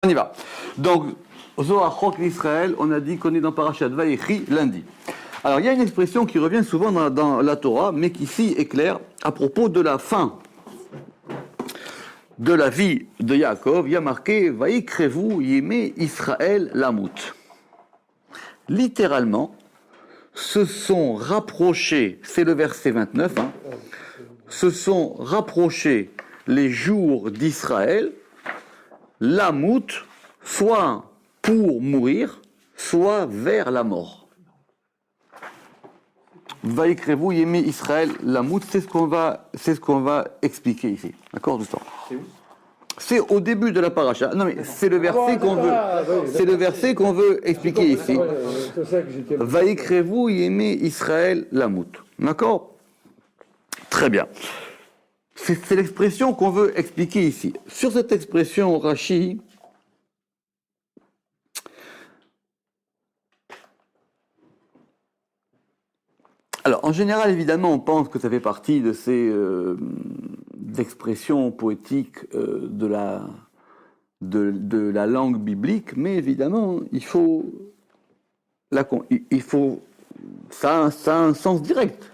On y va. Donc, Zohar Chok l'Israël, on a dit qu'on est dans Parashat Vayechi lundi. Alors, il y a une expression qui revient souvent dans la Torah, mais qui ici est claire à propos de la fin de la vie de Yaakov. Il y a marqué Vayikrevu Yemé Israël Lamut. Littéralement, se sont rapprochés, c'est le verset 29, se sont rapprochés les jours d'Israël, Lamut, soit pour mourir, soit vers la mort. Vayikrevu Yemé Israël Lamut, c'est ce qu'on va expliquer ici. D'accord, tout ça. C'est où? C'est au début de la paracha. Non mais c'est le verset qu'on veut. C'est le verset qu'on veut expliquer ici. Vayikrevu Yemé Israël Lamut. D'accord? Très bien. C'est l'expression qu'on veut expliquer ici. Sur cette expression, Rashi, alors en général, évidemment, on pense que ça fait partie de ces expressions poétiques de la langue biblique, mais évidemment, ça a un sens direct.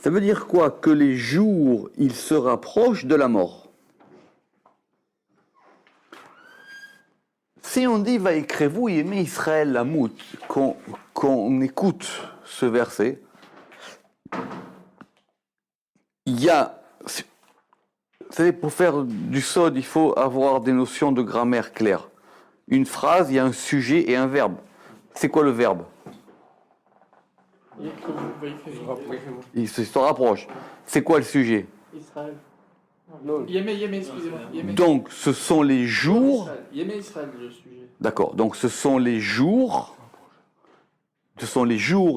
Ça veut dire quoi? Que les jours, ils se rapprochent de la mort. Si on dit Vayikrevu Yemé Israël Lamut, qu'on écoute ce verset, il y a, vous savez, pour faire du sod, il faut avoir des notions de grammaire claires. Une phrase, il y a un sujet et un verbe. C'est quoi le verbe? Il se rapproche. C'est quoi le sujet? Israël. Yémé, excusez-moi. Yémé. Donc, ce sont les jours. Yémé, Israël, le sujet. D'accord. Donc, ce sont les jours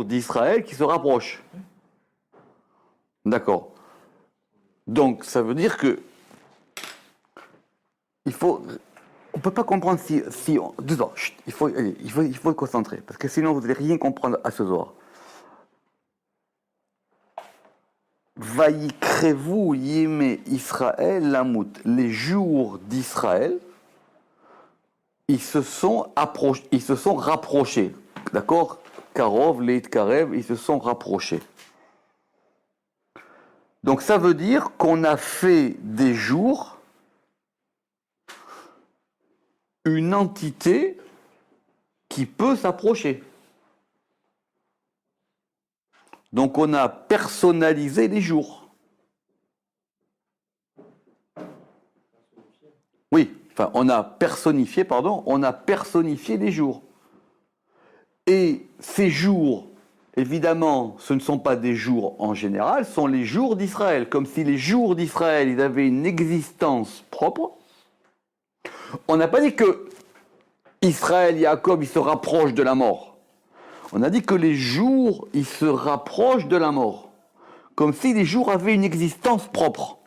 d'Israël qui se rapprochent. D'accord. Donc, ça veut dire que on peut pas comprendre si il faut se concentrer, parce que sinon vous n'allez rien comprendre à ce Zohar. Vayikrevu Yemé Israël Lamut. Les jours d'Israël, ils se sont rapprochés. D'accord? Karov, Leit Karev, ils se sont rapprochés. Donc ça veut dire qu'on a fait des jours une entité qui peut s'approcher. Donc on a personnalisé les jours. Oui, enfin on a personnifié les jours. Et ces jours, évidemment, ce ne sont pas des jours en général, ce sont les jours d'Israël, comme si les jours d'Israël, ils avaient une existence propre. On n'a pas dit que Israël, Jacob, ils se rapprochent de la mort. On a dit que les jours, ils se rapprochent de la mort. Comme si les jours avaient une existence propre.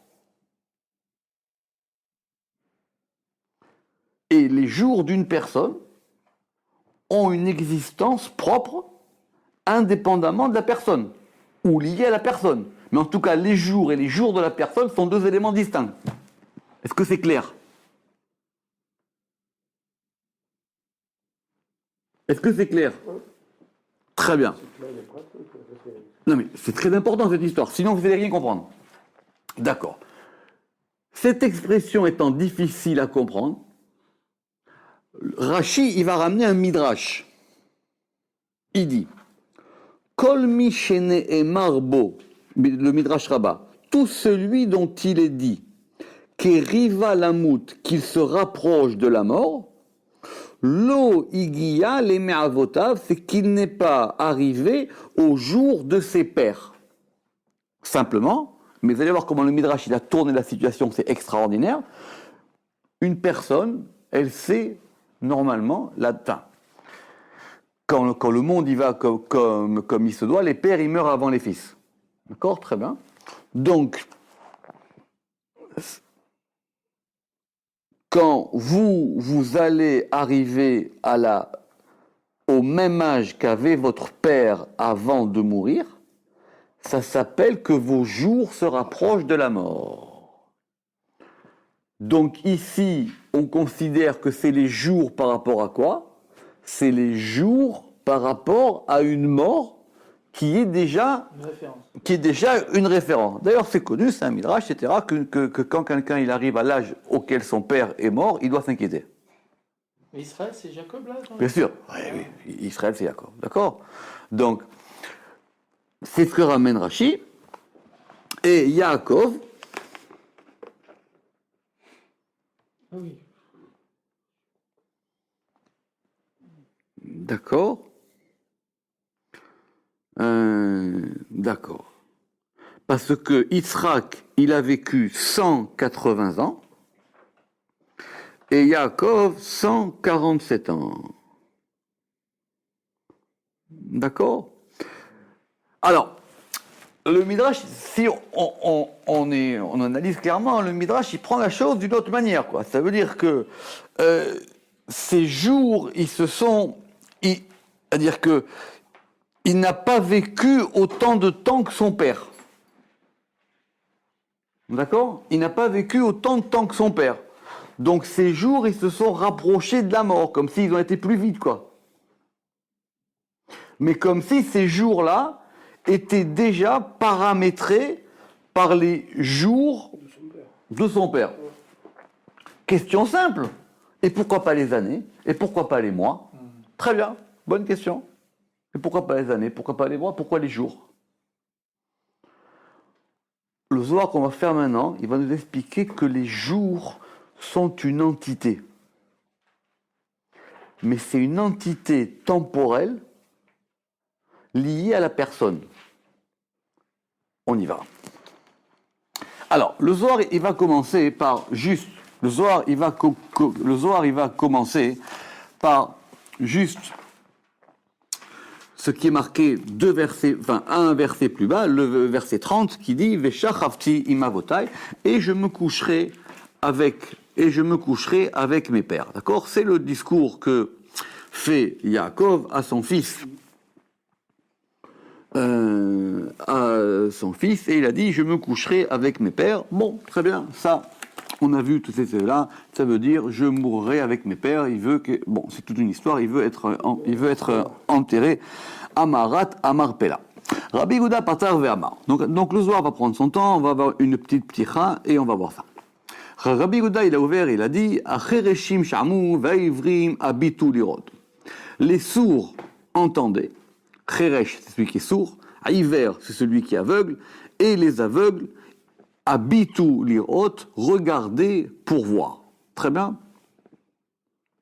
Et les jours d'une personne ont une existence propre, indépendamment de la personne, ou liée à la personne. Mais en tout cas, les jours et les jours de la personne sont deux éléments distincts. Est-ce que c'est clair? Est-ce que c'est clair? Très bien. Non mais c'est très important cette histoire, sinon vous n'allez rien comprendre. D'accord. Cette expression étant difficile à comprendre, Rashi, il va ramener un midrash. Il dit Kol mi shene'emar bo, le midrash Rabbah, tout celui dont il est dit qu'Eriva Lamut, qu'il se rapproche de la mort, Lo igia les me'avotav, c'est qu'il n'est pas arrivé au jour de ses pères. Simplement, mais vous allez voir comment le Midrash il a tourné la situation, c'est extraordinaire. Une personne, elle sait normalement la fin. Quand le monde y va comme il se doit, les pères ils meurent avant les fils. D'accord? Très bien. Donc, quand vous allez arriver au même âge qu'avait votre père avant de mourir, ça s'appelle que vos jours se rapprochent de la mort. Donc ici, on considère que c'est les jours par rapport à quoi? C'est les jours par rapport à une mort qui est déjà une référence. D'ailleurs, c'est connu, c'est un midrash, etc., que quand quelqu'un il arrive à l'âge auquel son père est mort, il doit s'inquiéter. Mais Israël, c'est Jacob là Bien sûr, oui, Israël, c'est Jacob, d'accord? Donc, c'est ce que ramène Rashi. Et Yaakov, Ah oui. d'accord? D'accord. Parce que Yitzhak, il a vécu 180 ans et Yaakov 147 ans. D'accord? Alors, le Midrash, si on analyse clairement, le Midrash, il prend la chose d'une autre manière, quoi. Ça veut dire que ces jours, c'est-à-dire que il n'a pas vécu autant de temps que son père. D'accord? Il n'a pas vécu autant de temps que son père. Donc ces jours, ils se sont rapprochés de la mort, comme s'ils ont été plus vite, quoi. Mais comme si ces jours-là étaient déjà paramétrés par les jours de son père. Question simple. Et pourquoi pas les années? Et pourquoi pas les mois? Très bien, bonne question. Et pourquoi pas les années? Pourquoi pas les mois? Pourquoi les jours? Le Zohar qu'on va faire maintenant, il va nous expliquer que les jours sont une entité. Mais c'est une entité temporelle liée à la personne. On y va. Alors, le Zohar, il va commencer par juste... Le Zohar, il va commencer par juste ce qui est marqué un verset plus bas, le verset 30, qui dit « Veshachavti imavotai » et je me coucherai avec mes pères. D'accord? C'est le discours que fait Yaakov à son fils. Et il a dit « Je me coucherai avec mes pères ». Bon, très bien, ça... On a vu tout cela, ça veut dire je mourrai avec mes pères. Il veut que, bon, c'est toute une histoire. Il veut être enterré à Marat, à Marpella. Rabbi Yehuda Patar ve'amar. Donc le Zohar va prendre son temps. On va avoir une petite pticha et on va voir ça. Rabbi Yehuda, il a ouvert, il a dit Achereshim shamu ve'ivrim abitu lirot. Les sourds entendaient. Cheresh, c'est celui qui est sourd. Aiver, c'est celui qui est aveugle. Et les aveugles Abitu lirot, regarder pour voir. Très bien.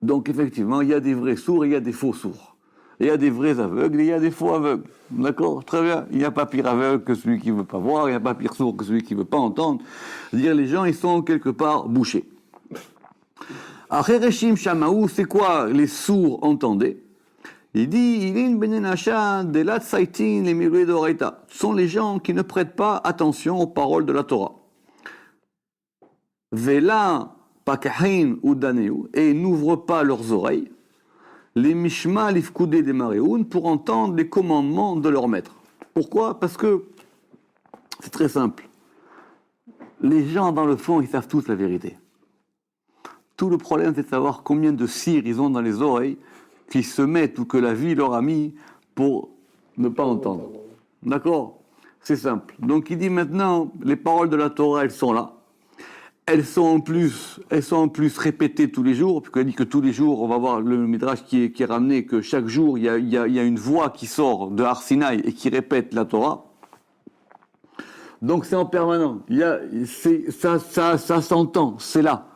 Donc effectivement, il y a des vrais sourds et il y a des faux sourds. Il y a des vrais aveugles et il y a des faux aveugles. D'accord? Très bien. Il n'y a pas pire aveugle que celui qui ne veut pas voir, il n'y a pas pire sourd que celui qui ne veut pas entendre. C'est-à-dire les gens, ils sont quelque part bouchés. Achereshim shamaou, c'est quoi les sourds entendaient? Il dit, ce sont les gens qui ne prêtent pas attention aux paroles de la Torah. Vela pakahin ou daneu, et n'ouvrent pas leurs oreilles. Les mishma lifkoudé des maréoun, pour entendre les commandements de leur maître. Pourquoi? Parce que c'est très simple. Les gens, dans le fond, ils savent tous la vérité. Tout le problème, c'est de savoir combien de cires ils ont dans les oreilles qui se mettent ou que la vie leur a mis pour ne pas entendre. D'accord? C'est simple. Donc il dit maintenant, les paroles de la Torah, elles sont là. Elles sont en plus répétées tous les jours, puisqu'il dit que tous les jours, on va voir le Midrash qui est ramené, que chaque jour, il y a une voix qui sort de Har Sinaï et qui répète la Torah. Donc c'est en permanent. Ça s'entend, c'est là.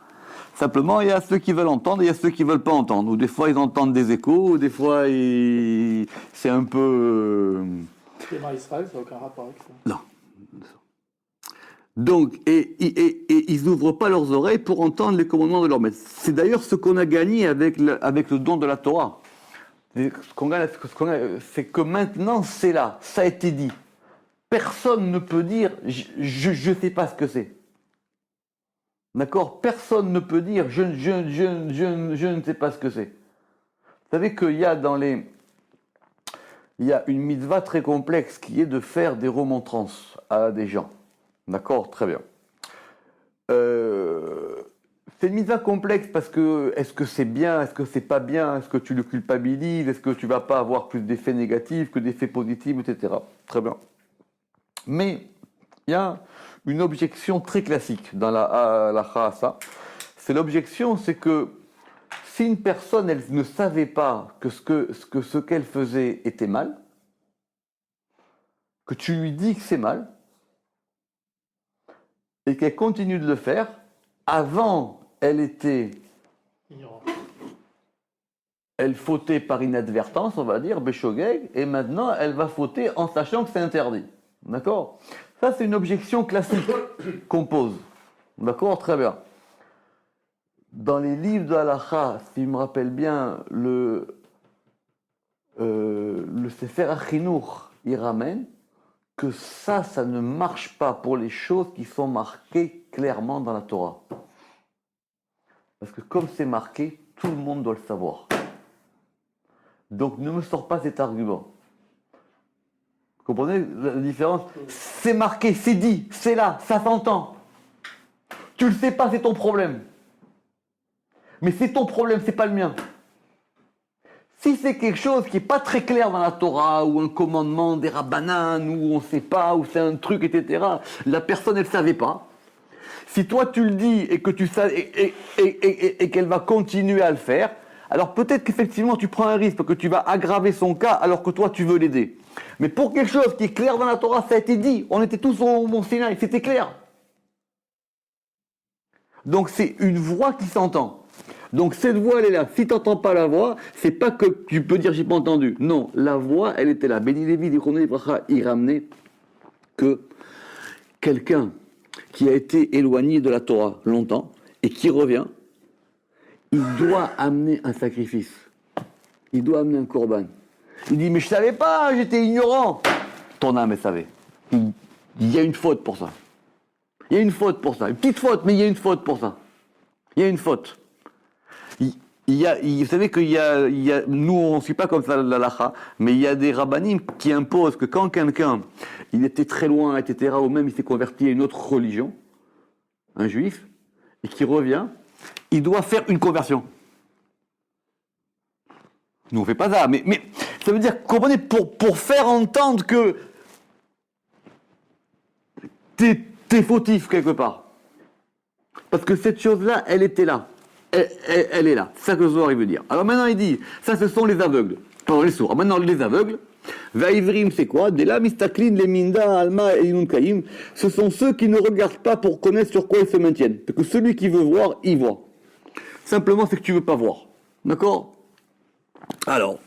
Simplement, il y a ceux qui veulent entendre et il y a ceux qui ne veulent pas entendre. Ou des fois, ils entendent des échos, ou des fois, c'est un peu... C'est dans Israël, ça n'a aucun rapport avec ça. Non. Donc, et ils n'ouvrent pas leurs oreilles pour entendre les commandements de leur maître. C'est d'ailleurs ce qu'on a gagné avec le don de la Torah. C'est que maintenant, c'est là. Ça a été dit. Personne ne peut dire « je ne sais pas ce que c'est ». D'accord? Personne ne peut dire je ne sais pas ce que c'est. Vous savez qu'il y a il y a une mitzvah très complexe qui est de faire des remontrances à des gens. D'accord? Très bien. C'est une mitzvah complexe parce que est-ce que c'est bien, est-ce que c'est pas bien, est-ce que tu le culpabilises, est-ce que tu vas pas avoir plus d'effets négatifs que d'effets positifs, etc. Très bien. Mais il y a une objection très classique dans la halakha à ça. C'est l'objection, c'est que si une personne elle ne savait pas que ce qu'elle faisait était mal, que tu lui dis que c'est mal, et qu'elle continue de le faire, avant, Ignorant. elle fautait par inadvertance, on va dire, Béchogeg, et maintenant, elle va fauter en sachant que c'est interdit. D'accord? Ça, c'est une objection classique qu'on pose. D'accord? Très bien. Dans les livres de halakha, si je me rappelle bien, le Sefer HaChinuch, il ramène que ça ne marche pas pour les choses qui sont marquées clairement dans la Torah. Parce que comme c'est marqué, tout le monde doit le savoir. Donc ne me sors pas cet argument. Vous comprenez la différence? C'est marqué, c'est dit, c'est là, ça s'entend. Tu le sais pas, c'est ton problème. Mais c'est ton problème, c'est pas le mien. Si c'est quelque chose qui n'est pas très clair dans la Torah, ou un commandement des rabbanan, ou on ne sait pas, ou c'est un truc, etc., la personne, elle ne savait pas. Si toi tu le dis et que tu sais, et qu'elle va continuer à le faire, alors peut-être qu'effectivement tu prends un risque, que tu vas aggraver son cas alors que toi tu veux l'aider. Mais pour quelque chose qui est clair dans la Torah, ça a été dit, on était tous au Mont Sinaï, c'était clair. Donc c'est une voix qui s'entend. Donc cette voix, elle est là. Si tu n'entends pas la voix, c'est pas que tu peux dire j'ai pas entendu. Non, la voix, elle était là. Béni Lévi, il ramenait que quelqu'un qui a été éloigné de la Torah longtemps et qui revient, il doit amener un sacrifice. Il doit amener un korban. Il dit mais je savais pas, j'étais ignorant. Ton âme, elle savait. Il y a une faute pour ça. Il y a une faute pour ça. Une petite faute, mais il y a une faute pour ça. Il y a une faute. Vous savez qu'il y a, nous on ne suit pas comme ça l'halakha, mais il y a des rabbanim qui imposent que quand quelqu'un, il était très loin, etc., ou même il s'est converti à une autre religion, un juif, et qui revient, il doit faire une conversion. Nous on ne fait pas ça, mais ça veut dire, comprenez, pour faire entendre que t'es fautif quelque part. Parce que cette chose-là, elle était là. Elle est là. C'est ça que le Zohar il veut dire. Alors maintenant il dit, ça ce sont les aveugles. Pardon, les sourds. Maintenant les aveugles, Vaivrim c'est quoi? Dela mistaklin les minda alma et inun kaim. Ce sont ceux qui ne regardent pas pour connaître sur quoi ils se maintiennent. Parce que celui qui veut voir, il voit. Simplement c'est que tu veux pas voir. D'accord? Alors,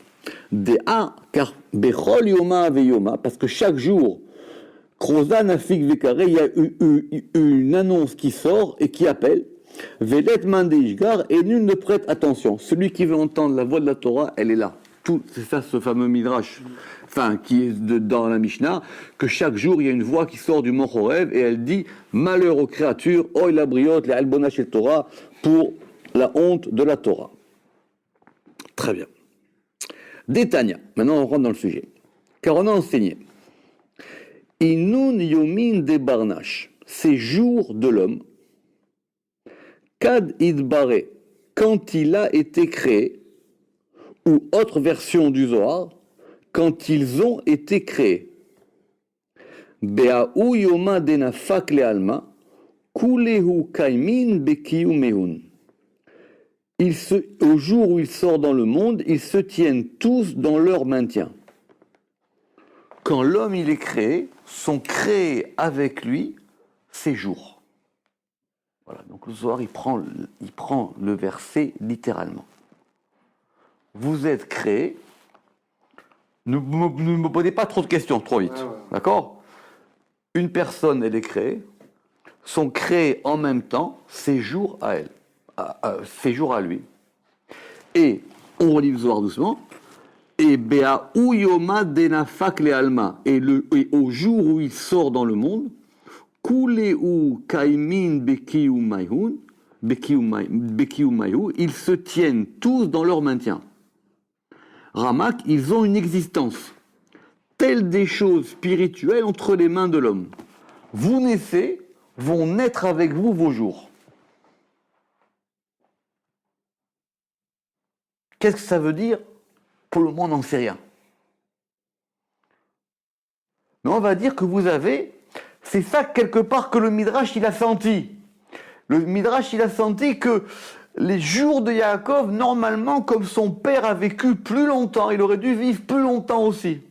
car bechol yoma veyoma, parce que chaque jour, Krozan afik vekare, il y a une annonce qui sort et qui appelle. Velet mandishgar, et nul ne prête attention. Celui qui veut entendre la voix de la Torah, elle est là. C'est ça ce fameux midrash, qui est dans la Mishnah, que chaque jour il y a une voix qui sort du mont Horev et elle dit malheur aux créatures, oy la briote, les albona chez Torah, pour la honte de la Torah. Très bien. Détania. Maintenant on rentre dans le sujet. Car on a enseigné. Inun yomin de barnash, ces jours de l'homme. Kad idbare, quand il a été créé, ou autre version du Zohar, quand ils ont été créés. Be'a'u yoma denafak le'alma, kulehu kaimin bekiyumehun. Au jour où il sort dans le monde, ils se tiennent tous dans leur maintien. Quand l'homme il est créé, sont créés avec lui ces jours. Voilà, donc le Zohar, il prend le verset littéralement. Vous êtes créés, ne me posez pas trop de questions, trop vite, d'accord? Une personne, elle est créée, sont créés en même temps ses jours à elle, ses jours à lui. Et, on relit le Zohar doucement, et Be'a'u yoma denafak le alma, et au jour où il sort dans le monde, Kuleu kaimin bekiyumayhu, ils se tiennent tous dans leur maintien. Ramak, ils ont une existence, telle des choses spirituelles entre les mains de l'homme. Vous naissez, vont naître avec vous vos jours. Qu'est-ce que ça veut dire? Pour le moment, on n'en sait rien. Mais on va dire que vous avez, c'est ça quelque part que le Midrash il a senti. Le Midrash il a senti que les jours de Yaakov, normalement, comme son père a vécu plus longtemps, il aurait dû vivre plus longtemps aussi.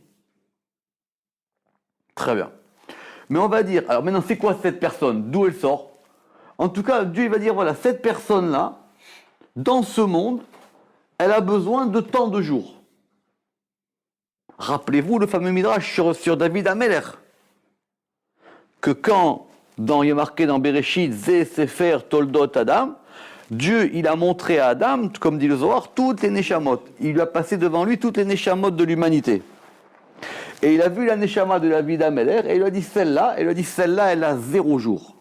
Très bien. Mais on va dire, alors maintenant c'est quoi cette personne? D'où elle sort? En tout cas, Dieu il va dire, voilà, cette personne-là, dans ce monde, elle a besoin de tant de jours. Rappelez-vous le fameux Midrash sur David Ameler, que quand, il y a marqué dans Bereshit, Zé Sefer Toldot Adam, Dieu, il a montré à Adam, comme dit le Zohar, toutes les Neshamot. Il lui a passé devant lui toutes les Neshamot de l'humanité. Et il a vu la Neshama de David Ameler, et il lui a dit celle-là, elle a 0 jour.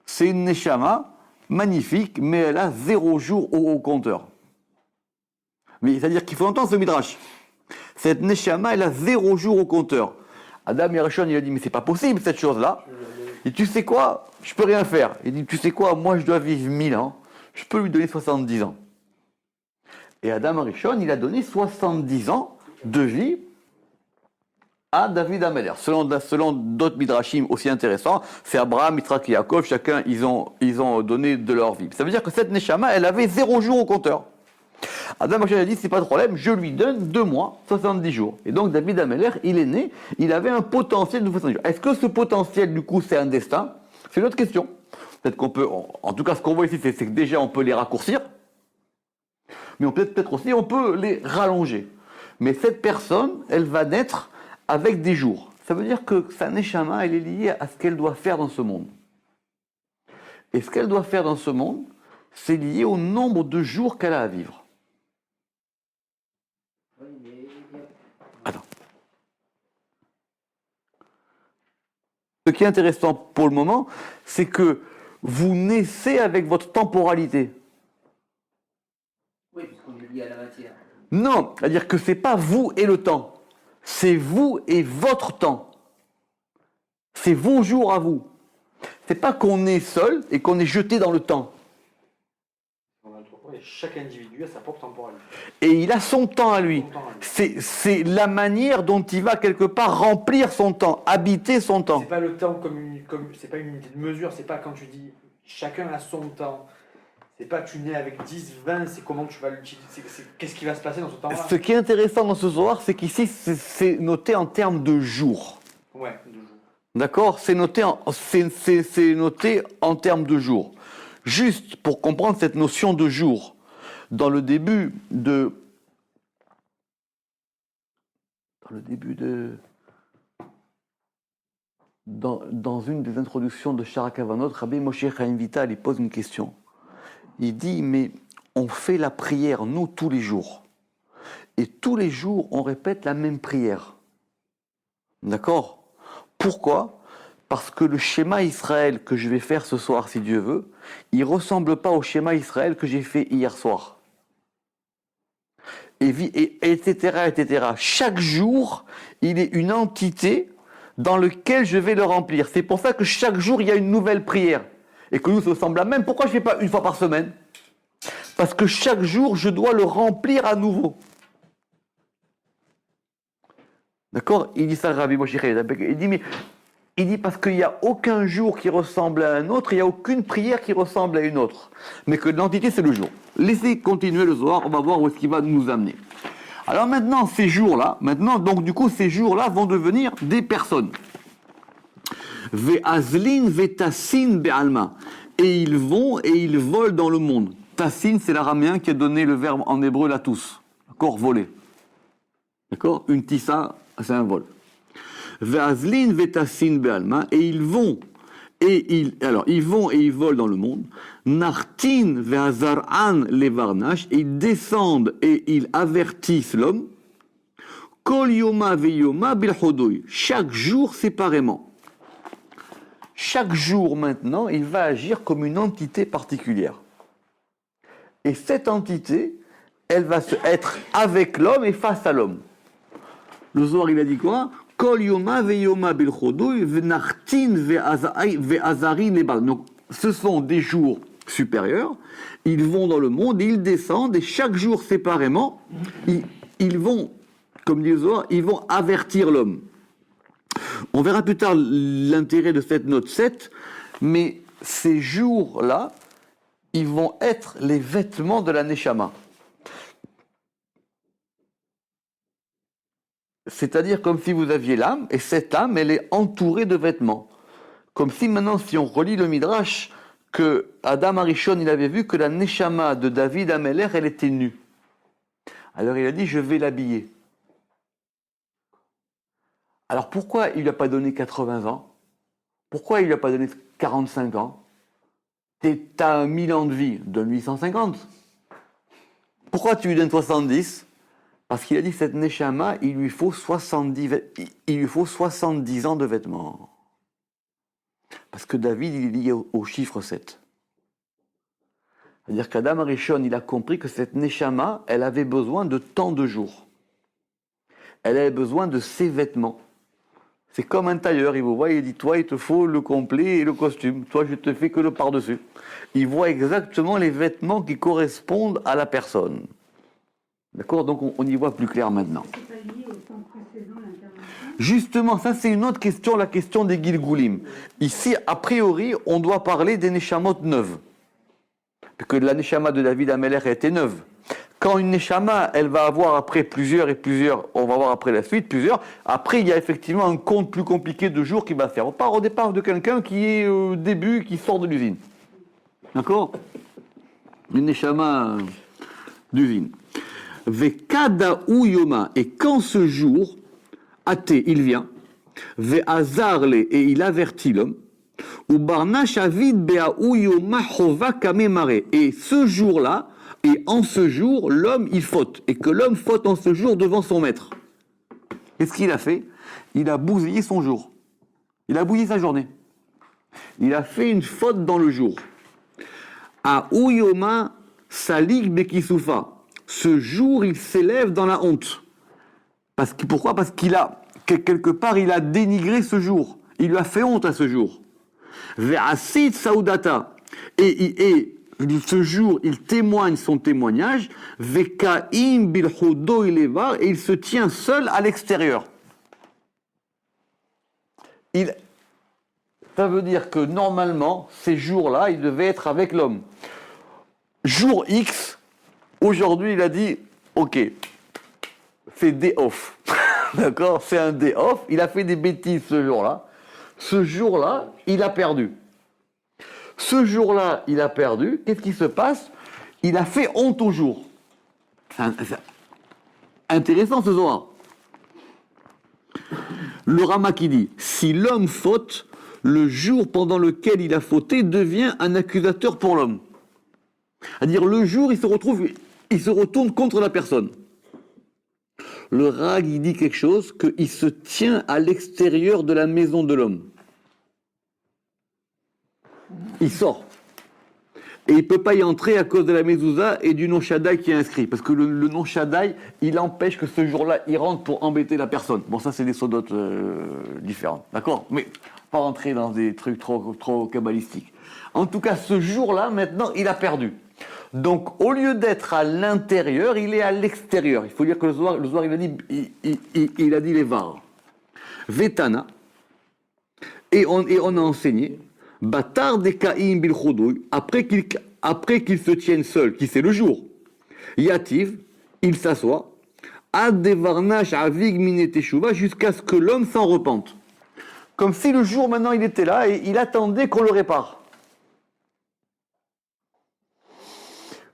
C'est une Neshama magnifique, mais elle a 0 jour au compteur. Mais c'est-à-dire qu'il faut entendre ce Midrash. Cette Neshama, elle a 0 jour au compteur. Adam Yereshon, il a dit, mais c'est pas possible cette chose-là. Il dit, tu sais quoi, je peux rien faire. Il dit, tu sais quoi, moi je dois vivre 1000 ans, je peux lui donner 70 ans. Et Adam Yereshon, il a donné 70 ans de vie à David Ameler. Selon d'autres midrashim aussi intéressants, c'est Abraham, Yitzhak et Yaakov, chacun, ils ont donné de leur vie. Ça veut dire que cette Neshama, elle avait 0 jour au compteur. Adam Yereshon a dit, c'est pas de problème, je lui donne 2 mois, 70 jours. Et donc David Ameler, il est né, il avait un potentiel de 70 jours. Est-ce que ce potentiel, du coup, c'est un destin? C'est une autre question. Peut-être qu'on peut, en tout cas, ce qu'on voit ici, c'est que déjà, on peut les raccourcir, mais peut-être aussi, on peut les rallonger. Mais cette personne, elle va naître avec des jours. Ça veut dire que sa neshama, elle est liée à ce qu'elle doit faire dans ce monde. Et ce qu'elle doit faire dans ce monde, c'est lié au nombre de jours qu'elle a à vivre. Attends. Ce qui est intéressant pour le moment, c'est que vous naissez avec votre temporalité. Oui, puisqu'on est lié à la matière. Non, c'est-à-dire que c'est pas vous et le temps. C'est vous et votre temps. C'est vos jours à vous. C'est pas qu'on est seul et qu'on est jeté dans le temps. Chaque individu a sa propre temporalité. Et il a son temps à lui. C'est la manière dont il va quelque part remplir son temps, habiter son temps. C'est pas le temps comme c'est pas une unité de mesure, c'est pas quand tu dis chacun a son temps. C'est pas tu nais avec 10, 20, c'est comment tu vas l'utiliser, qu'est-ce qui va se passer dans ce temps-là. Ce qui est intéressant dans ce Zohar, c'est qu'ici, c'est noté en termes de jours. Ouais, de jours. D'accord? C'est noté en termes de jours. Juste pour comprendre cette notion de jour, dans une des introductions de Shara Kavanot, Rabbi Moshe Chaim Vital, il pose une question. Il dit, mais on fait la prière, nous, tous les jours. Et tous les jours, on répète la même prière. D'accord? Pourquoi? Parce que le schéma Israël que je vais faire ce soir, si Dieu veut, il ne ressemble pas au schéma Israël que j'ai fait hier soir. Etc., etc. Chaque jour, il est une entité dans laquelle je vais le remplir. C'est pour ça que chaque jour, il y a une nouvelle prière. Et que nous, ça ressemble à même. Pourquoi je ne fais pas une fois par semaine? Parce que chaque jour, je dois le remplir à nouveau. D'accord? Il dit ça, Rabbi Moshe Chaim. Il dit parce qu'il n'y a aucun jour qui ressemble à un autre, il n'y a aucune prière qui ressemble à une autre. Mais que l'entité, c'est le jour. Laissez continuer le Zohar, on va voir où est-ce qu'il va nous amener. Alors maintenant, ces jours-là, ces jours-là vont devenir des personnes. Ve'azlin ve'tassin be'alma. Et ils vont et ils volent dans le monde. Tassin, c'est l'araméen qui a donné le verbe en hébreu latus. D'accord? Voler. D'accord? Une tissa, c'est un vol. Ve'azlin ve'tassin be'alma. Et ils vont et ils volent dans le monde. Nartin ve'azar'an levarnash. Ils descendent et ils avertissent l'homme. Kol yoma ve'yoma bilchodoy. Chaque jour séparément. Chaque jour maintenant, il va agir comme une entité particulière. Et cette entité, elle va être avec l'homme et face à l'homme. Le Zohar, il a dit quoi? Kol yoma ve'yoma bilchodoy v'nartin ve'azarin lebal. Donc, ce sont des jours supérieurs, ils vont dans le monde, ils descendent, et chaque jour séparément, ils vont, comme dit le Zohar, ils vont avertir l'homme. On verra plus tard l'intérêt de cette note 7, mais ces jours-là, ils vont être les vêtements de la Neshama. C'est-à-dire comme si vous aviez l'âme, et cette âme, elle est entourée de vêtements. Comme si maintenant, si on relit le Midrash, que Adam Arishon, il avait vu que la Neshama de David Améler, elle était nue. Alors il a dit, je vais l'habiller. Alors pourquoi il lui a pas donné 80 ans? Pourquoi il lui a pas donné 45 ans? T'as 1000 ans de vie, donne-lui 150. Pourquoi tu lui donnes 70? Parce qu'il a dit que cette Neshama, il lui faut 70 ans de vêtements. Parce que David, il est lié au chiffre 7. C'est-à-dire qu'Adam Arishon, il a compris que cette Neshama, elle avait besoin de tant de jours. Elle avait besoin de ses vêtements. C'est comme un tailleur, il vous voit, il dit, toi, il te faut le complet et le costume. Toi, je te fais que le par-dessus. Il voit exactement les vêtements qui correspondent à la personne. D'accord? Donc, on y voit plus clair maintenant. C'est pas lié au temps précédent, l'intervention. Justement, ça, c'est une autre question, la question des Gilgoulim. Ici, a priori, on doit parler des Neshamot neuves. Parce que la Neshama de David Améler était neuve. Quand une Neshama, elle va avoir après plusieurs et plusieurs, on va voir après la suite, plusieurs, après il y a effectivement un compte plus compliqué de jours qu'il va faire. On part au départ de quelqu'un qui est au début, qui sort de l'usine. D'accord? Une Neshama d'usine. Vekada ou Yoma, et quand ce jour, athée, il vient, Ve'azarle, et il avertit l'homme, ou Barnash Avid Be'aou Yoma Chova Kamemare, et ce jour-là, et en ce jour, l'homme, il faute. Et que l'homme faute en ce jour devant son maître. Qu'est-ce qu'il a fait? Il a bousillé son jour. Il a bousillé sa journée. Il a fait une faute dans le jour. A Uyoma Salik Bekisufa. Ce jour, il s'élève dans la honte. Pourquoi? Parce qu'il a, quelque part, il a dénigré ce jour. Il lui a fait honte à ce jour. Ve'asit Saudata. Et ce jour, il témoigne son témoignage, Vekaim bilhudo ilevar, et il se tient seul à l'extérieur. Ça veut dire que normalement, ces jours-là, il devait être avec l'homme. Jour X, aujourd'hui, il a dit, ok, c'est day off. D'accord? C'est un day off. Il a fait des bêtises ce jour-là. Ce jour-là, il a perdu. Ce jour-là, il a perdu. Qu'est-ce qui se passe? Il a fait honte au jour. C'est intéressant ce Zohar. Le Rama qui dit, si l'homme faute, le jour pendant lequel il a fauté devient un accusateur pour l'homme. C'est-à-dire le jour, il se retourne contre la personne. Le Rag, il dit quelque chose, qu'il se tient à l'extérieur de la maison de l'homme. Il sort. Et il ne peut pas y entrer à cause de la mezouza et du nom Shaddai qui est inscrit. Parce que le nom Shaddai, il empêche que ce jour-là, il rentre pour embêter la personne. Bon, ça, c'est des sodotes différentes. D'accord? Mais pas rentrer dans des trucs trop kabbalistiques. En tout cas, ce jour-là, maintenant, il a perdu. Donc, au lieu d'être à l'intérieur, il est à l'extérieur. Il faut dire que le Zohar il a dit les var. Vetana. Et on a enseigné. Batar de Kaïm bil Khudouy, après qu'il se tienne seul, qui c'est le jour. Yativ, il s'assoit. Ad devarnash avig mineteshuva, jusqu'à ce que l'homme s'en repente. Comme si le jour maintenant il était là et il attendait qu'on le répare.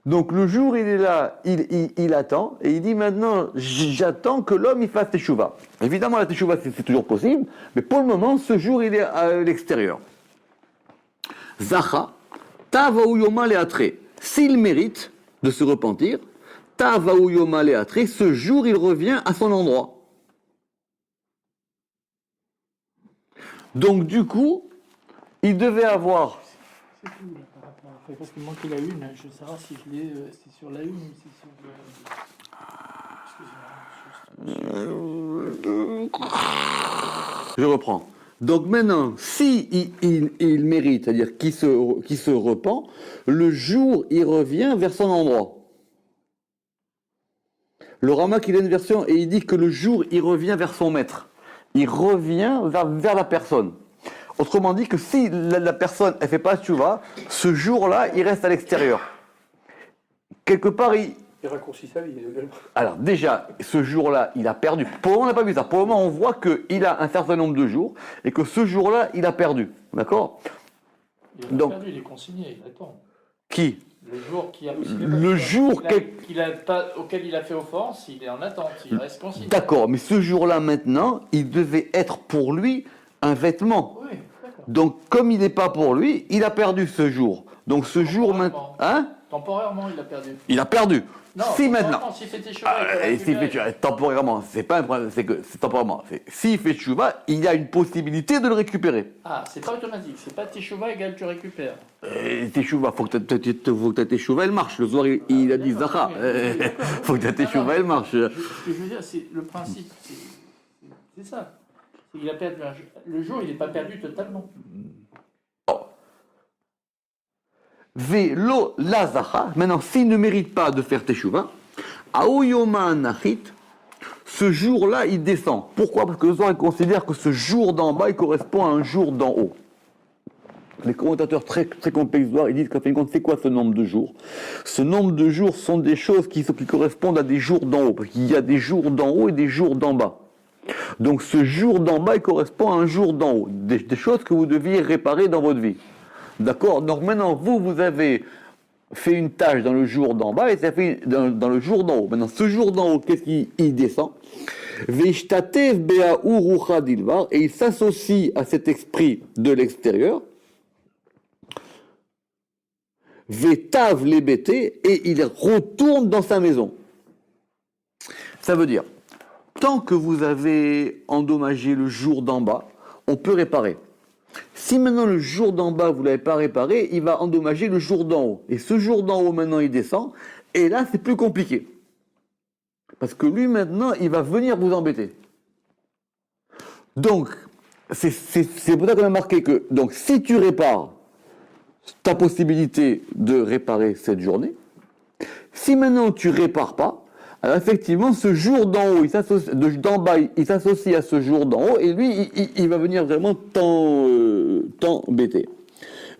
Donc le jour il est là, il attend et il dit maintenant j'attends que l'homme il fasse teshuva. Évidemment la teshuva c'est toujours possible, mais pour le moment ce jour il est à l'extérieur. Zacha, Tavaou Yoma Leatre. S'il mérite de se repentir, Tavaou Yoma Leatre, ce jour il revient à son endroit. Donc du coup, il devait avoir. C'est tout là, par rapport à... Parce qu'il manquait la une, je veux savoir si je l'ai. C'est sur la une ou c'est sur le. Je reprends. Donc maintenant, si il mérite, c'est-à-dire qu'il se repent, le jour, il revient vers son endroit. Le Ramak, il a une version et il dit que le jour, il revient vers son maître. Il revient vers la personne. Autrement dit que si la personne, elle fait pas tchouva, ce jour-là, il reste à l'extérieur. Quelque part, Il raccourcit sa vie. alors déjà, ce jour-là, il a perdu. Pour le moment, on n'a pas vu ça. Pour le moment, on voit qu'il a un certain nombre de jours et que ce jour-là, il a perdu. D'accord? Il a Donc- perdu, il est consigné, il attend. Qui? Le jour qui a Le jour auquel il a fait offense, il est en attente, il reste consigné. D'accord, mais ce jour-là, maintenant, il devait être pour lui un vêtement. Oui, d'accord. Donc, comme il n'est pas pour lui, il a perdu ce jour. Donc, ce jour maintenant. Hein? Temporairement, il a perdu. Il a perdu. Non, Si maintenant. s'il fait tes cheveux, Et s'il fait tchouva, temporairement, c'est pas un problème, c'est que c'est temporairement. S'il fait tchouva, il y a une possibilité de le récupérer. Ah, c'est pas automatique, c'est pas teshuva égale tu récupères. Teshuva, faut que ta teshuva elle marche. Le soir, il a dit D'accord, Zahra. oui, d'accord. Faut que ta teshuva elle marche. Ce que je veux dire, c'est le principe, c'est ça. Il a perdu le jour, il n'est pas perdu totalement. Velo la Zahra. Maintenant, s'il ne mérite pas de faire teshuva, Aouyoma Nachit, ce jour-là, il descend. Pourquoi? Parce que le soir, il considère que ce jour d'en bas, il correspond à un jour d'en haut. Les commentateurs très, très complexes ils disent qu'en fin de compte, c'est quoi ce nombre de jours? Ce nombre de jours sont des choses qui correspondent à des jours d'en haut, parce qu'il y a des jours d'en haut et des jours d'en bas. Donc ce jour d'en bas, il correspond à un jour d'en haut, des choses que vous deviez réparer dans votre vie. D'accord? Donc maintenant, vous avez fait une tâche dans le jour d'en bas et ça fait dans le jour d'en haut. Maintenant, ce jour d'en haut, qu'est-ce qu'il descend? Veishtatev bea urucha dilvar, et il s'associe à cet esprit de l'extérieur. Vetav lebete, et il retourne dans sa maison. Ça veut dire, tant que vous avez endommagé le jour d'en bas, on peut réparer. Si maintenant le jour d'en bas, vous ne l'avez pas réparé, il va endommager le jour d'en haut. Et ce jour d'en haut, maintenant, il descend. Et là, c'est plus compliqué. Parce que lui, maintenant, il va venir vous embêter. Donc, c'est pour ça qu'on a marqué que, donc, si tu répares, ta possibilité de réparer cette journée. Si maintenant tu répares pas, alors effectivement, ce jour d'en haut, d'en bas, il s'associe à ce jour d'en haut, et lui, il va venir vraiment t'embêter.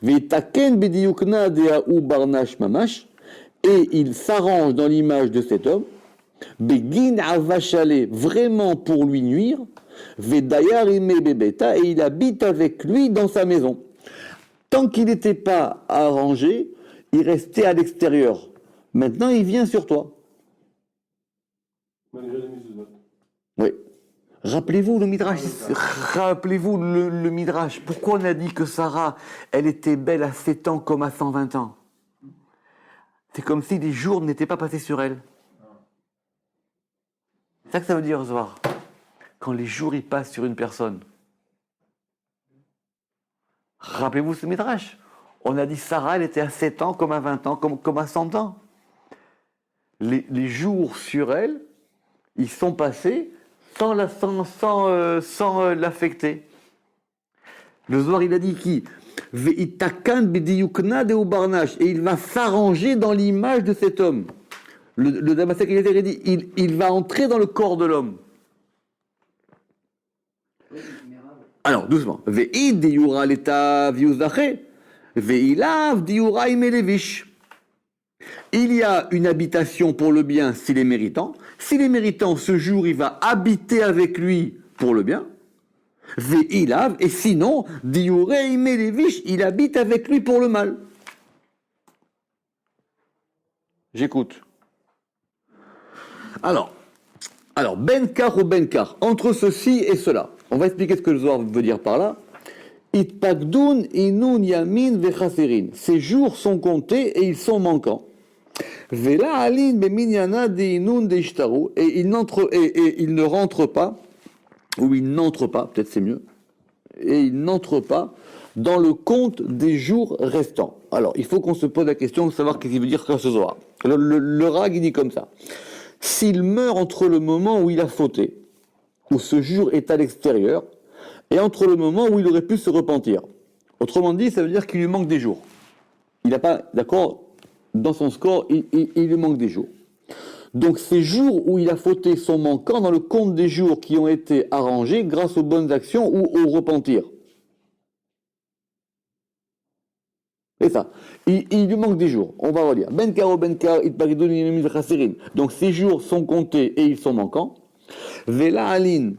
Vetaken bediukna deaou barnash mamash, et il s'arrange dans l'image de cet homme. Begin avachale, vraiment pour lui nuire. Vedayar ime bebeta, et il habite avec lui dans sa maison. Tant qu'il n'était pas arrangé, il restait à l'extérieur. Maintenant, il vient sur toi. Oui. Rappelez-vous le Midrash. Rappelez-vous le Midrash. Pourquoi on a dit que Sarah, elle était belle à 7 ans comme à 120 ans? C'est comme si des jours n'étaient pas passés sur elle. C'est ça que ça veut dire, Zohar. Quand les jours ils passent sur une personne. Rappelez-vous ce Midrash. On a dit Sarah, elle était à 7 ans, comme à 20 ans, comme à 100 ans. Les jours sur elle, ils sont passés sans l'affecter. Le Zohar, il a dit qui? Ve'itakan b'diyukna de ubarnash, et il va s'arranger dans l'image de cet homme. Le Damasek, il a dit, il va entrer dans le corps de l'homme. Alors, doucement. Ve'id diyura leta viuzache, ve'ilav diyura imelevish. Il y a une habitation pour le bien s'il est méritant. S'il est méritant, ce jour, il va habiter avec lui pour le bien. Ve'ilav, et sinon, diyura imelevish, il habite avec lui pour le mal. J'écoute. Alors, Benkar ou Benkar, entre ceci et cela. On va expliquer ce que le Zohar veut dire par là. Itpagdun inun yamin vechaserin. Ces jours sont comptés et ils sont manquants. Vela alin beminyana de inun de ishtaru. Et il ne rentre pas, ou il n'entre pas, peut-être c'est mieux, et il n'entre pas dans le compte des jours restants. Alors, il faut qu'on se pose la question de savoir qu'est-ce qu'il veut dire ce Zohar. Le Rag, il dit comme ça. S'il meurt entre le moment où il a fauté, où ce jour est à l'extérieur, et entre le moment où il aurait pu se repentir. Autrement dit, ça veut dire qu'il lui manque des jours. Il n'a pas, d'accord, dans son score, il lui manque des jours. Donc ces jours où il a fauté sont manquants dans le compte des jours qui ont été arrangés grâce aux bonnes actions ou au repentir. C'est ça. Il lui manque des jours. On va relire. Ben karo ben kar itparidoun yemim v'chaserin. Donc ces jours sont comptés et ils sont manquants. Vela alin.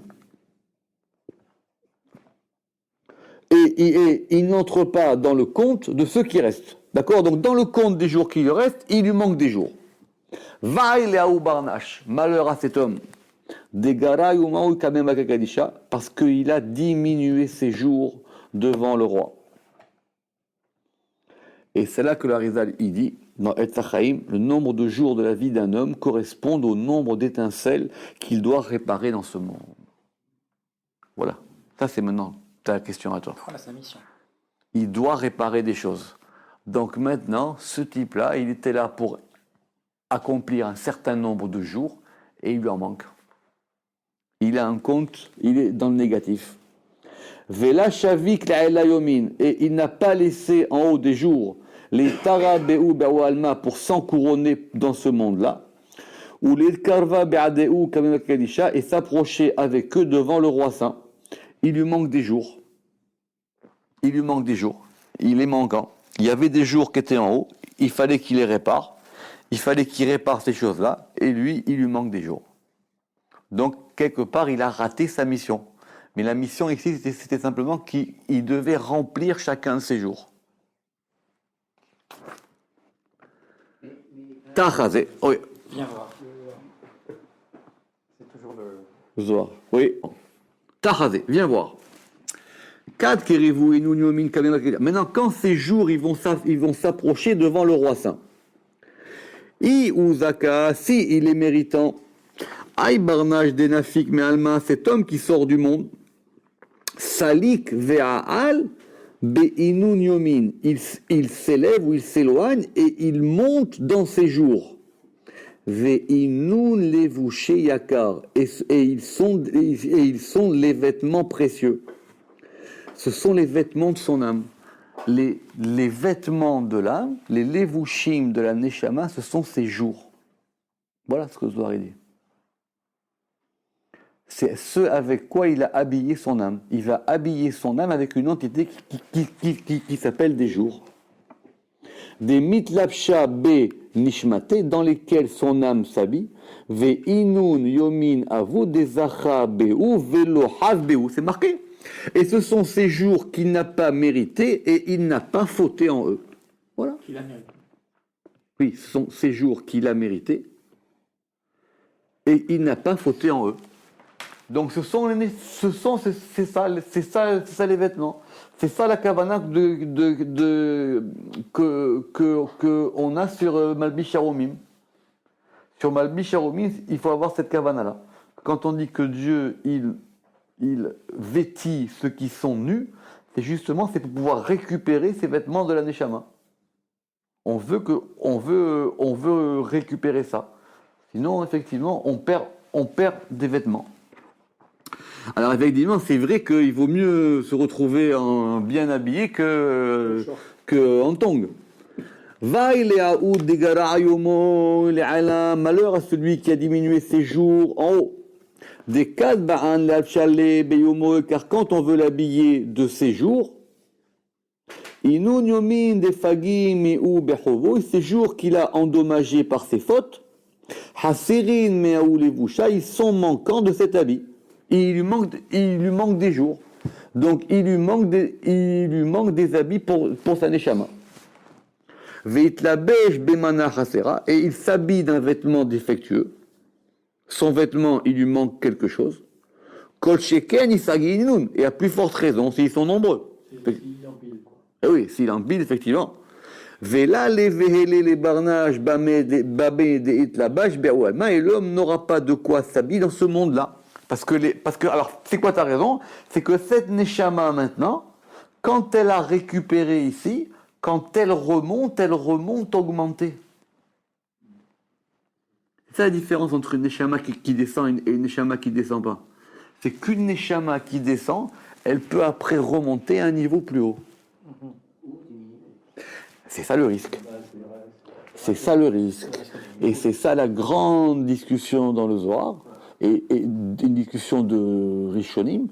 Et il n'entre pas dans le compte de ceux qui restent. D'accord? Donc dans le compte des jours qui lui restent, il lui manque des jours. Vaï leaou barnash. Malheur à cet homme. Degara yumaou kamem akakadisha. Parce qu'il a diminué ses jours devant le roi. Et c'est là que l'Arizal il dit, dans Et Sachaim, le nombre de jours de la vie d'un homme correspond au nombre d'étincelles qu'il doit réparer dans ce monde. Voilà. Ça, c'est maintenant ta question à toi. Voilà sa mission. Il doit réparer des choses. Donc maintenant, ce type-là, il était là pour accomplir un certain nombre de jours et il lui en manque. Il a un compte, il est dans le négatif. Vela shavik la'ela yomin, et il n'a pas laissé en haut des jours les tara be'u be'u pour s'encouronner dans ce monde-là, ou les karva be'adeu kamem kadisha et s'approcher avec eux devant le roi saint. Il lui manque des jours. Il lui manque des jours. Il est manquant. Il y avait des jours qui étaient en haut, il fallait qu'il les répare. Il fallait qu'il répare ces choses-là, et lui, il lui manque des jours. Donc, quelque part, il a raté sa mission. Mais la mission ici, c'était simplement qu'il devait remplir chacun de ses jours. Tachazé, oui. Viens voir. C'est toujours le. Zohar, oui. Tachazé, viens voir. Kad kerivu enu nyomin kamem akeda. Maintenant, quand ces jours, ils vont s'approcher devant le roi saint. I uzaka, si il est méritant. Aï barnage denafik me alma, cet homme qui sort du monde. Salik ve'al be'inun yomin. Il s'élève ou il s'éloigne et il monte dans ses jours. Ve'inun levuche yakar. Et ils sont les vêtements précieux. Ce sont les vêtements de son âme. Les vêtements de l'âme, les levushim de la neshama, ce sont ses jours. Voilà ce que Zohar dit. C'est ce avec quoi il a habillé son âme. Il va habiller son âme avec une entité qui s'appelle des jours. Des mitlapsha be nishmate, dans lesquels son âme s'habille. Ve inun yomin avu de zacha beu velo hav beu. C'est marqué. Et ce sont ces jours qu'il n'a pas mérités et il n'a pas fauté en eux. Voilà. Qu'il a mérité. Oui, ce sont ces jours qu'il a mérités et il n'a pas fauté en eux. Donc c'est ça les vêtements. C'est ça la kavana que on a sur Malbish Haromim. Sur Malbish Haromim, il faut avoir cette kavana là. Quand on dit que Dieu il vêtit ceux qui sont nus, c'est pour pouvoir récupérer ces vêtements de la neshama. On veut récupérer ça. Sinon effectivement on perd des vêtements. Alors effectivement, c'est vrai qu'il vaut mieux se retrouver en bien habillé que en tongs. Malheur à celui qui a diminué ses jours en haut. Car quand on veut l'habiller de ses jours, ces jours qu'il a endommagés par ses fautes, ils sont manquants de cet habit. Il lui manque des jours. Donc il lui manque des habits pour sa neshama. Et il s'habille d'un vêtement défectueux. Son vêtement, il lui manque quelque chose. Et à plus forte raison s'ils sont nombreux. S'il empile, quoi. Eh oui, s'il empile, effectivement. Et l'homme n'aura pas de quoi s'habiller dans ce monde-là. Parce que, alors, c'est quoi ta raison? C'est que cette Neshama, maintenant, quand elle a récupéré ici, quand elle remonte augmentée. C'est ça la différence entre une Neshama qui descend et une Neshama qui ne descend pas. C'est qu'une Neshama qui descend, elle peut après remonter à un niveau plus haut. C'est ça le risque. C'est ça le risque. Et c'est ça la grande discussion dans le Zohar, et une discussion de Rishonim,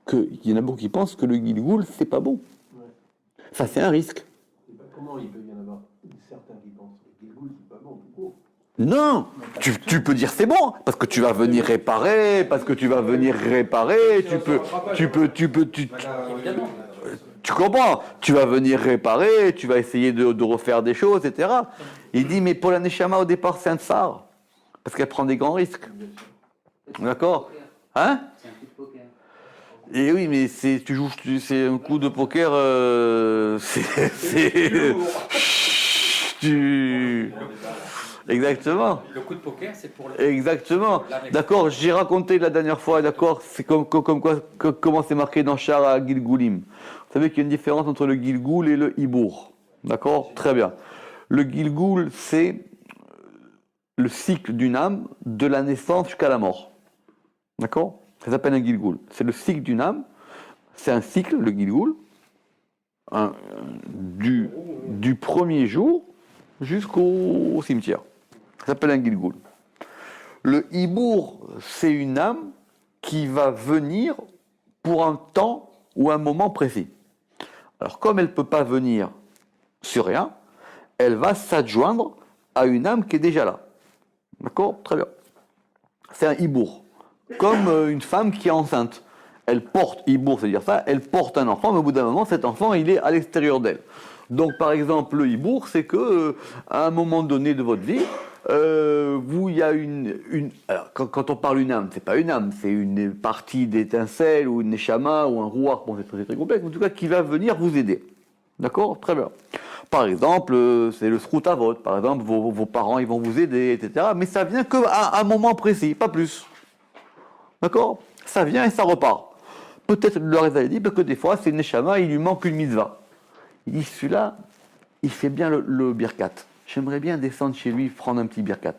qu'il y en a beaucoup qui pensent que le Gilgoul, c'est pas bon. Ça, c'est un risque. Comment il peut y en avoir certains qui pensent que Gilgoul, c'est pas bon tout court? Non, tu peux dire c'est bon, parce que tu vas venir réparer, tu comprends, tu vas venir réparer, tu vas essayer de refaire des choses, etc. Il dit, mais pour la Neshama, au départ, c'est un tsar, parce qu'elle prend des grands risques. D'accord? Hein? C'est un coup de poker. Et oui, mais c'est un coup de poker, Exactement. Le coup de poker, c'est pour Exactement. D'accord, j'ai raconté la dernière fois, d'accord, c'est comment c'est marqué dans Shara Gilgoulim. Vous savez qu'il y a une différence entre le Gilgoul et le Hibour. D'accord? Très bien. Le Gilgoul, c'est le cycle d'une âme de la naissance jusqu'à la mort. D'accord? Ça s'appelle un Gilgoul. C'est le cycle d'une âme. C'est un cycle, le Gilgoul, du premier jour jusqu'au cimetière. Ça s'appelle un Gilgoul. Le Hibour, c'est une âme qui va venir pour un temps ou un moment précis. Alors, comme elle ne peut pas venir sur rien, elle va s'adjoindre à une âme qui est déjà là. D'accord? Très bien. C'est un Hibour. Comme une femme qui est enceinte. Elle porte, Hibour, c'est-à-dire ça, elle porte un enfant, mais au bout d'un moment, cet enfant, il est à l'extérieur d'elle. Donc, par exemple, le Hibour, c'est que à un moment donné de votre vie, il y a alors, quand on parle d'une âme, c'est pas une âme, c'est une partie d'étincelle ou une neshama ou un rouar, bon, c'est très, très complexe, en tout cas, qui va venir vous aider. D'accord? Très bien. Par exemple, c'est le sroutavot, par exemple, vos parents, ils vont vous aider, etc. Mais ça vient qu'à un moment précis, pas plus. D'accord? Ça vient et ça repart. Peut-être le Rézal dit parce que des fois, c'est une neshama, il lui manque une mitzvah. Il dit, celui-là, il fait bien le birkat. J'aimerais bien descendre chez lui, prendre un petit birkat.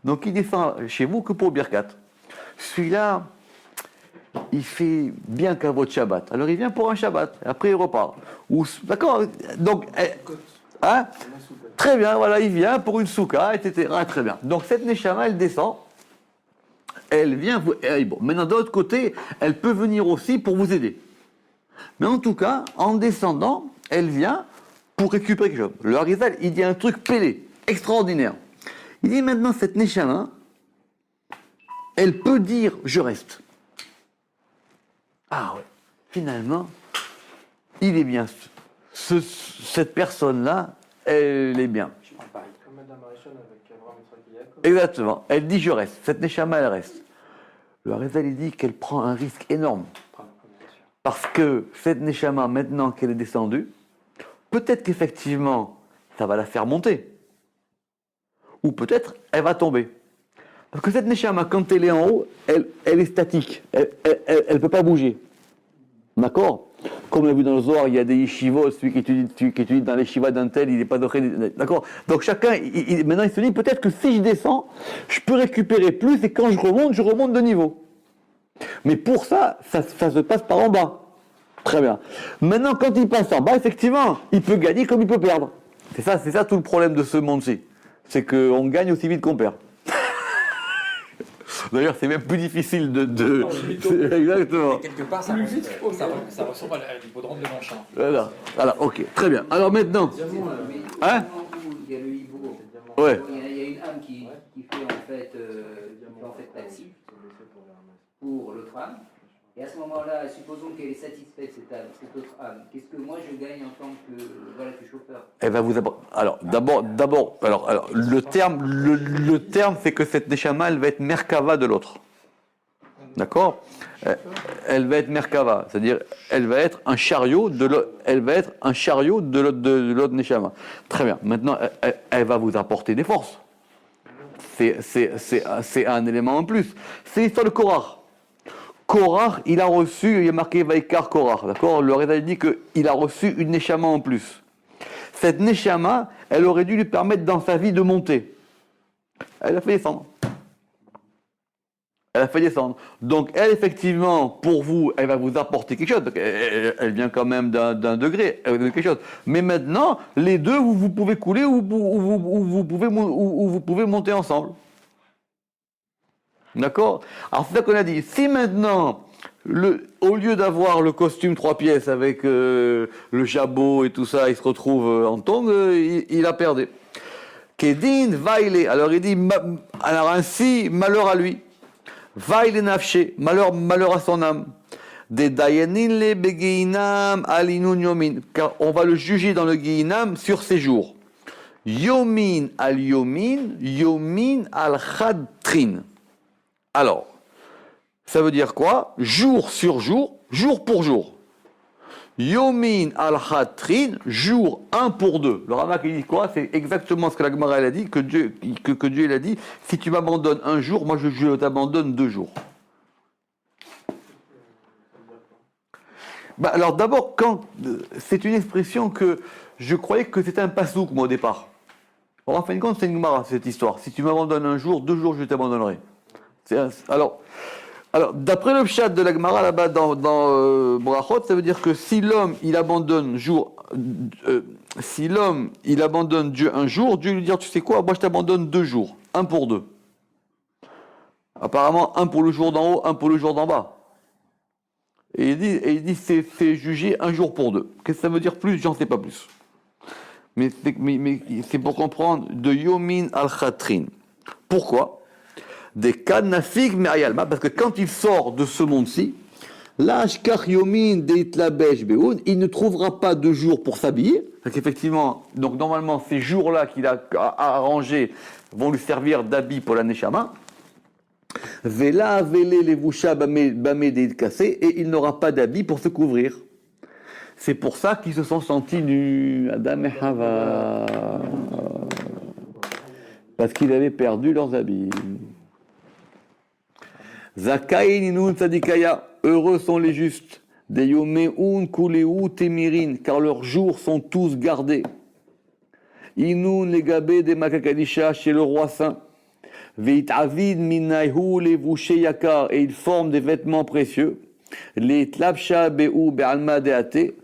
Donc il descend chez vous que pour birkat. Celui-là, il fait bien qu'à votre Shabbat. Alors il vient pour un Shabbat, après il repart. D'accord? Donc, hein? Très bien, voilà, il vient pour une souka, etc. Très bien. Donc cette neshama, elle descend. Elle vient vous. Bon, maintenant, de l'autre côté, elle peut venir aussi pour vous aider. Mais en tout cas, en descendant, elle vient pour récupérer quelque chose. Le Harizal, il dit un truc pélé, extraordinaire. Il dit maintenant, cette Neshama, elle peut dire je reste. Ah ouais, finalement, il est bien. Cette personne-là, elle est bien. Comme Madame Marichon avec Abraham et Jacob. Exactement. Elle dit je reste. Cette Neshama, elle reste. Le Harizal, il dit qu'elle prend un risque énorme. Parce que cette Neshama, maintenant qu'elle est descendue, peut-être qu'effectivement, ça va la faire monter. Ou peut-être, elle va tomber. Parce que cette Neshama, quand elle est en haut, elle est statique. Elle ne peut pas bouger. D'accord? Comme on a vu dans le Zohar, il y a des yeshivot, celui qui étudie dans les yeshivas d'un tel, il n'est pas doré. D'accord? Donc chacun, maintenant il se dit, peut-être que si je descends, je peux récupérer plus et quand je remonte de niveau. Mais pour ça se passe par en bas. Très bien. Maintenant, quand il passe en bas, effectivement, il peut gagner comme il peut perdre. C'est ça tout le problème de ce monde-ci. C'est qu'on gagne aussi vite qu'on perd. D'ailleurs, c'est même plus difficile de... Exactement. Quelque part, ça ressemble à l'hippodrome de Longchamp. Voilà, ok, très bien. Alors maintenant... Hein? Il y a le hibou. Ouais. Il y a une âme qui fait en fait taxi pour l'autre âme. Et à ce moment-là, supposons qu'elle est satisfaite, cette autre âme. Qu'est-ce que moi je gagne en tant que chauffeur? Elle va vous apporter. Alors, d'abord, le terme, c'est que cette Neshama, elle va être Merkava de l'autre. D'accord? Elle va être Merkava, c'est-à-dire, elle va être un chariot de l'autre Neshama. Très bien. Maintenant, elle va vous apporter des forces. C'est un élément en plus. C'est l'histoire de Korach. Korach, il y a marqué Vaikar Korach, d'accord? Le Rézal dit qu'il a reçu une Neshama en plus. Cette Neshama, elle aurait dû lui permettre dans sa vie de monter. Elle a fait descendre. Elle a fait descendre. Donc, elle, effectivement, pour vous, elle va vous apporter quelque chose. Donc, elle vient quand même d'un degré, elle va donner quelque chose. Mais maintenant, les deux, vous pouvez couler ou vous pouvez monter ensemble. D'accord? Alors, c'est ça qu'on a dit. Si maintenant, au lieu d'avoir le costume 3 pièces avec le jabot et tout ça, il se retrouve en tongs, il a perdu. Kedin, vaile. Alors, il dit, alors ainsi, malheur à lui. Vaile nafshe, malheur à son âme. Des dayanin le beginam alinun yomin. Car on va le juger dans le Guinam sur ses jours. Yomin al yomin, yomin al khadtrin. Alors, ça veut dire quoi? Jour sur jour, jour pour jour. Yomin al khatrin, jour 1 pour 2. Le Ramak il dit quoi? C'est exactement ce que la Gemara a dit, que Dieu il a dit, si tu m'abandonnes un jour, moi je t'abandonne 2 jours. Bah, alors d'abord, c'est une expression que je croyais que c'était un pasouk moi au départ. En fin de compte, c'est une Gemara cette histoire. Si tu m'abandonnes un jour, 2 jours je t'abandonnerai. Alors, d'après le pshat de la Gemara là-bas dans Brachot, ça veut dire que si l'homme il abandonne Dieu un jour, Dieu lui dit tu sais quoi, moi je t'abandonne 2 jours, 1 pour 2. Apparemment 1 pour le jour d'en haut, 1 pour le jour d'en bas. Et il dit c'est jugé 1 jour pour 2. Qu'est-ce que ça veut dire plus? J'en sais pas plus. Mais c'est pour comprendre de Yomin al-Khatrin. Pourquoi? Des Kanafik Merialma, parce que quand il sort de ce monde-ci, l'Ashkar Yomin Deitlabesh Beoun, il ne trouvera pas de jour pour s'habiller. Parce qu'effectivement, donc normalement, ces jours-là qu'il a arrangés vont lui servir d'habit pour la Neshama. Vela Vele Levusha Bame Deit Kassé, et il n'aura pas d'habit pour se couvrir. C'est pour ça qu'ils se sont sentis nus, Adam et Hava. Parce qu'ils avaient perdu leurs habits. Zakaï Ninun Tzadikaya, heureux sont les justes, des Yomeun Kuleu Temirin, car leurs jours sont tous gardés. Inun les gabé des Makakadisha chez le roi saint. Veit Avid Minaihu les Vouché Yakar, et ils forment des vêtements précieux. Les Tlabsha Be'u Be'alma Deate,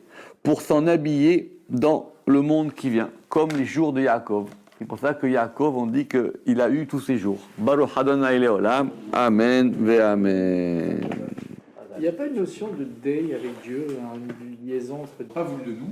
pour s'en habiller dans le monde qui vient, comme les jours de Yaakov. C'est pour ça que Yaakov, on dit qu'il a eu tous ses jours. Baruch Adonai Leolam. Amen ve Amen. Il n'y a pas une notion de day avec Dieu, une liaison entre... Pas voulu de nous.